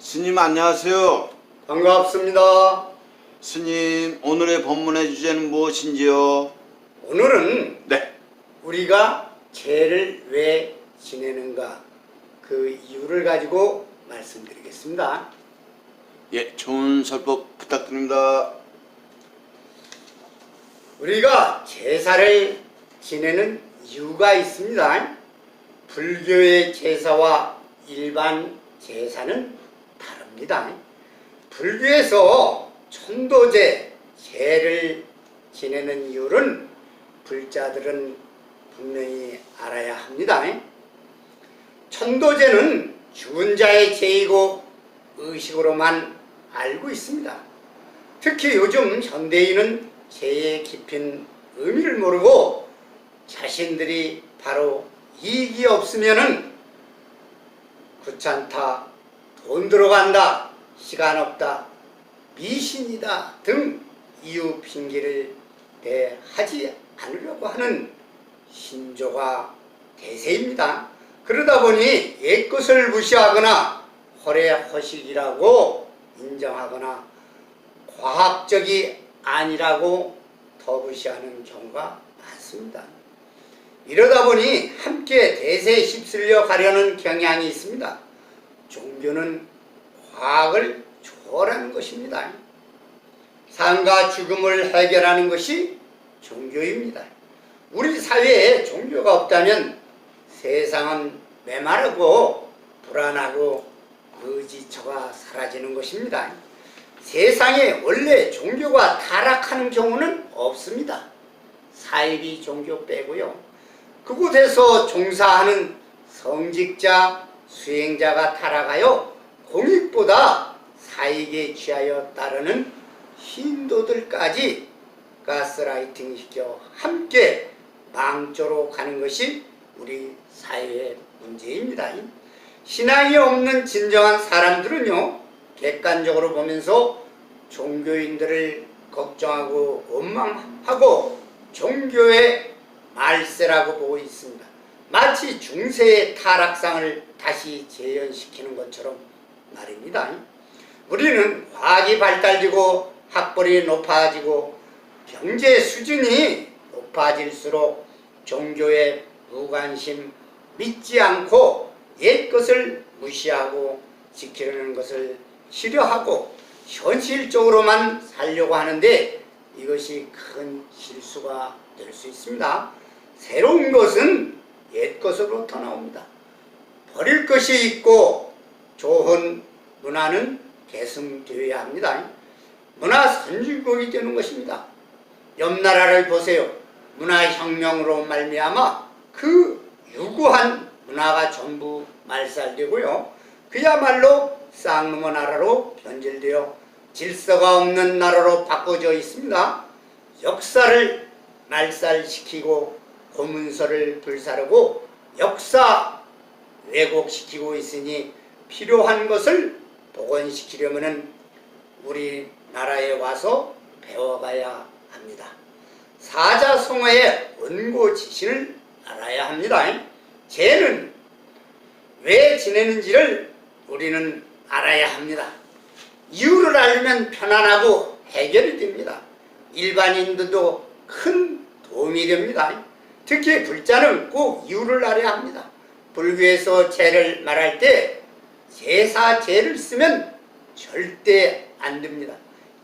스님 안녕하세요. 반갑습니다. 스님 오늘의 법문의 주제는 무엇인지요? 오늘은 네. 우리가 죄를 왜 지내는가 그 이유를 가지고 말씀드리겠습니다. 예, 좋은 설법 부탁드립니다. 우리가 제사를 지내는 이유가 있습니다. 불교의 제사와 일반 제사는 다릅니다. 불교에서 천도제, 제를 지내는 이유는 불자들은 분명히 알아야 합니다. 천도제는 죽은 자의 제이고 의식으로만 알고 있습니다. 특히 요즘 현대인은 죄의 깊은 의미를 모르고 자신들이 바로 이익이 없으면은 귀찮다, 돈 들어간다, 시간 없다, 미신이다 등 이유 핑계를 대하지 않으려고 하는 신조가 대세입니다. 그러다 보니 옛것을 무시하거나 허례허식이라고 인정하거나 과학적이 아니라고 더무시하는 경우가 많습니다. 이러다 보니 함께 대세에 휩쓸려 가려는 경향이 있습니다. 종교는 과학을 초월하는 것입니다. 삶과 죽음을 해결하는 것이 종교입니다. 우리 사회에 종교가 없다면 세상은 메마르고 불안하고 의지처가 사라지는 것입니다. 세상에 원래 종교가 타락하는 경우는 없습니다. 사이비 종교 빼고요. 그곳에서 종사하는 성직자, 수행자가 타락하여 공익보다 사익에 취하여 따르는 신도들까지 가스라이팅 시켜 함께 망조로 가는 것이 우리 사회의 문제입니다. 신앙이 없는 진정한 사람들은요, 객관적으로 보면서 종교인들을 걱정하고 원망하고 종교의 말세라고 보고 있습니다. 마치 중세의 타락상을 다시 재현시키는 것처럼 말입니다. 우리는 과학이 발달되고 학벌이 높아지고 경제 수준이 높아질수록 종교에 무관심, 믿지 않고 옛것을 무시하고 지키려는 것을 싫어하고 현실적으로만 살려고 하는데 이것이 큰 실수가 될 수 있습니다. 새로운 것은 옛것으로부터 나옵니다. 버릴 것이 있고 좋은 문화는 계승되어야 합니다. 문화 선진국이 되는 것입니다. 옆 나라를 보세요. 문화혁명으로 말미암아 그 유구한 문화가 전부 말살되고요. 그야말로 쌍놈의 나라로 변질되어 질서가 없는 나라로 바꿔져 있습니다. 역사를 말살시키고 고문서를 불사르고 역사 왜곡시키고 있으니 필요한 것을 복원시키려면 우리나라에 와서 배워가야 합니다. 사자성어의 원고 지신을 알아야 합니다. 죄는 왜 지내는지를 우리는 알아야 합니다. 이유를 알면 편안하고 해결이 됩니다. 일반인들도 큰 도움이 됩니다. 특히 불자는 꼭 이유를 알아야 합니다. 불교에서 죄를 말할 때 제사 죄를 쓰면 절대 안 됩니다.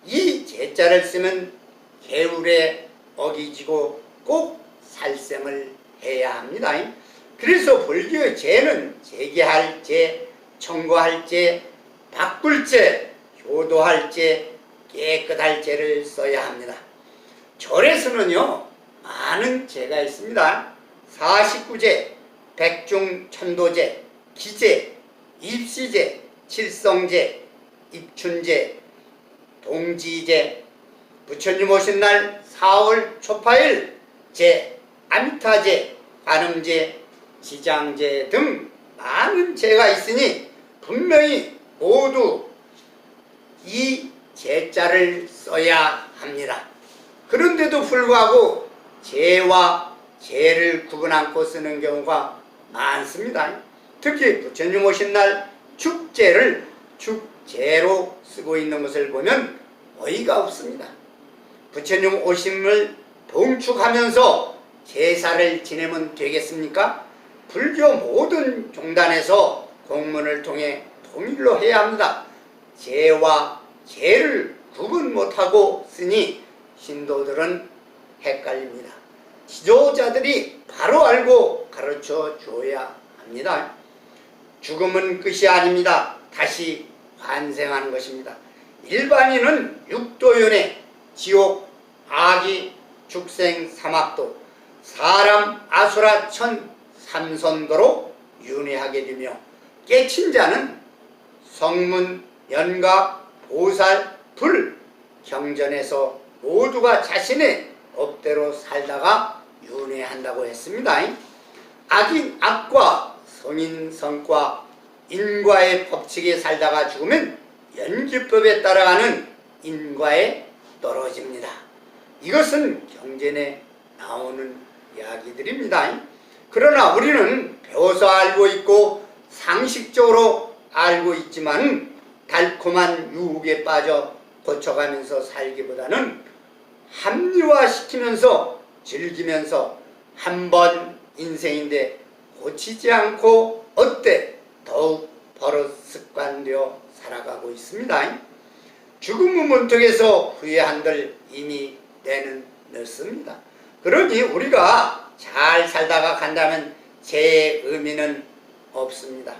이 제자를 쓰면 계율에 어기지고 꼭 살생을 해야 합니다. 그래서 불교의 죄는 제기할 죄, 청구할 죄, 바꿀 죄, 효도할 죄, 깨끗할 죄를 써야 합니다. 절에서는요 많은 죄가 있습니다. 49죄, 백중천도죄, 기죄, 입시죄, 칠성죄, 입춘죄, 동지죄, 부처님 오신 날 4월 초파일 죄, 아미타죄, 관음죄, 지장죄 등 많은 죄가 있으니 분명히 모두 이 죄자를 써야 합니다. 그런데도 불구하고 죄와 죄를 구분 않고 쓰는 경우가 많습니다. 특히 부처님 오신 날 축제를 축제로 쓰고 있는 것을 보면 어이가 없습니다. 부처님 오심을 봉축하면서 제사를 지내면 되겠습니까? 불교 모든 종단에서 공문을 통해 통일로 해야 합니다. 제와 제를 구분 못하고 쓰니 신도들은 헷갈립니다. 지도자들이 바로 알고 가르쳐 줘야 합니다. 죽음은 끝이 아닙니다. 다시 환생하는 것입니다. 일반인은 육도연애, 지옥, 아기, 축생, 사막도, 사람, 아수라, 천, 삼선도로 윤회하게 되며 깨친 자는 성문, 연각, 보살, 불, 경전에서 모두가 자신의 법대로 살다가 윤회한다고 했습니다. 악인 악과 성인 성과 인과의 법칙에 살다가 죽으면 연기법에 따라가는 인과에 떨어집니다. 이것은 경전에 나오는 이야기들입니다. 그러나 우리는 배워서 알고 있고 상식적으로 알고 있지만 달콤한 유혹에 빠져 고쳐가면서 살기보다는 합리화시키면서 즐기면서 한 번 인생인데 고치지 않고 어때 더욱 버릇 습관되어 살아가고 있습니다. 죽음의 문턱에서 후회한들 이미 때는 늦습니다. 그러니 우리가 잘 살다가 간다면 죄의 의미는 없습니다.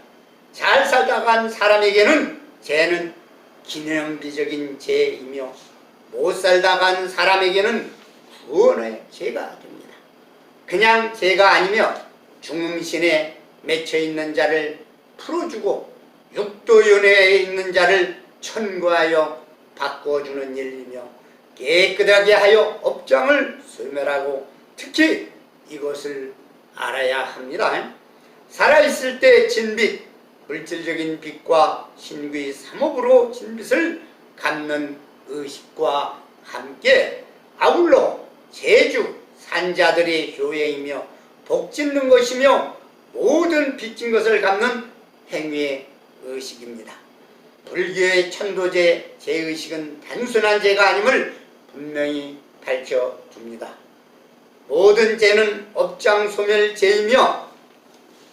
잘 살다가 간 사람에게는 죄는 기념비적인 죄이며 못 살다가 간 사람에게는 구원의 죄가 됩니다. 그냥 죄가 아니며 중음신에 맺혀있는 자를 풀어주고 육도연회에 있는 자를 천구하여 바꿔주는 일이며 깨끗하게 하여 업장을 소멸하고 특히 이것을 알아야 합니다. 살아있을 때 진빚, 물질적인 빚과 신귀 삼업으로 진빚을 갚는 의식과 함께 아울러 제주 산자들의 효행이며 복짓는 것이며 모든 빚진 것을 갚는 행위의 의식입니다. 불교의 천도제 제의식은 단순한 죄가 아님을 분명히 밝혀둡니다. 모든 죄는 업장소멸죄이며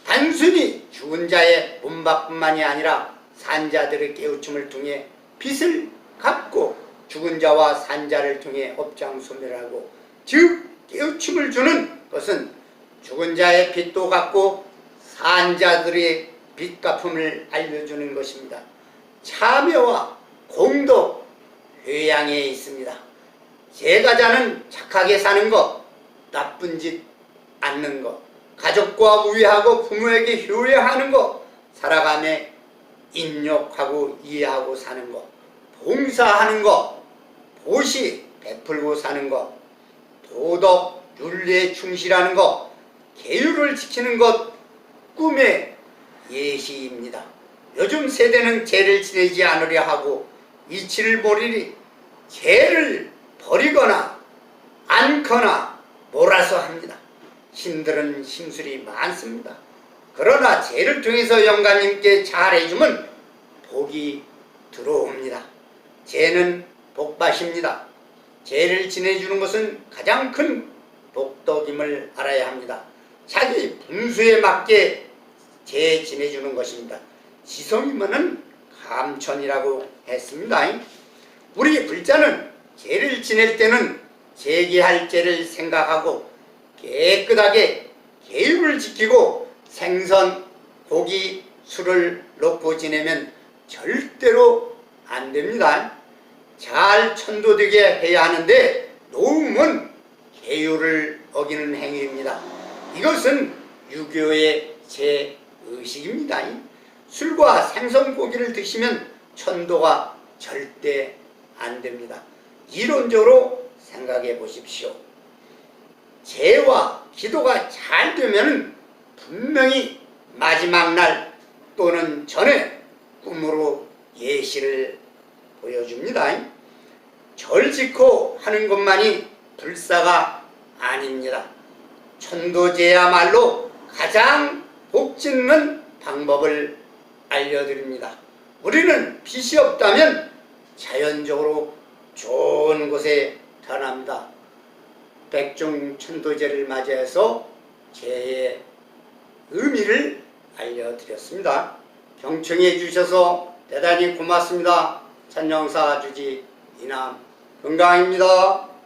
단순히 죽은 자의 문밖뿐만이 아니라 산자들의 깨우침을 통해 빚을 갚고 죽은 자와 산자를 통해 업장소멸하고 즉 깨우침을 주는 것은 죽은 자의 빚도 갚고 산자들의 빚 갚음을 알려주는 것입니다. 참여와 공덕, 회양에 있습니다. 제가자는 착하게 사는 것, 나쁜 짓 않는 것, 가족과 우애하고 부모에게 효행하는 것, 살아가며 인욕하고 이해하고 사는 것, 봉사하는 것, 보시 베풀고 사는 것, 도덕, 윤리에 충실하는 것, 계율을 지키는 것, 꿈의 예시입니다. 요즘 세대는 죄를 지내지 않으려 하고 이치를 모르니 죄를 버리거나 않거나 몰아서 합니다. 신들은 심술이 많습니다. 그러나 죄를 통해서 영가님께 잘해주면 복이 들어옵니다. 죄는 복밭입니다. 죄를 지내주는 것은 가장 큰 복덕임을 알아야 합니다. 자기 분수에 맞게 죄 지내주는 것입니다. 지성이면은 감천이라고 했습니다. 우리 불자는 죄를 지낼 때는 재기할 죄를 생각하고 깨끗하게 계율을 지키고 생선, 고기, 술을 놓고 지내면 절대로 안 됩니다. 잘 천도되게 해야 하는데 노음은 계율을 어기는 행위입니다. 이것은 유교의 제의식입니다. 술과 생선, 고기를 드시면 천도가 절대 안 됩니다. 이론적으로 생각해 보십시오. 제와 기도가 잘 되면 분명히 마지막 날 또는 전에 꿈으로 예시를 보여줍니다. 절 짓고 하는 것만이 불사가 아닙니다. 천도제야말로 가장 복짓는 방법을 알려드립니다. 우리는 빛이 없다면 자연적으로 좋은 곳에 태어납니다. 백중천도제를 맞이해서 제의 의미를 알려드렸습니다. 경청해 주셔서 대단히 고맙습니다. 산영사 주지 이남 건강입니다.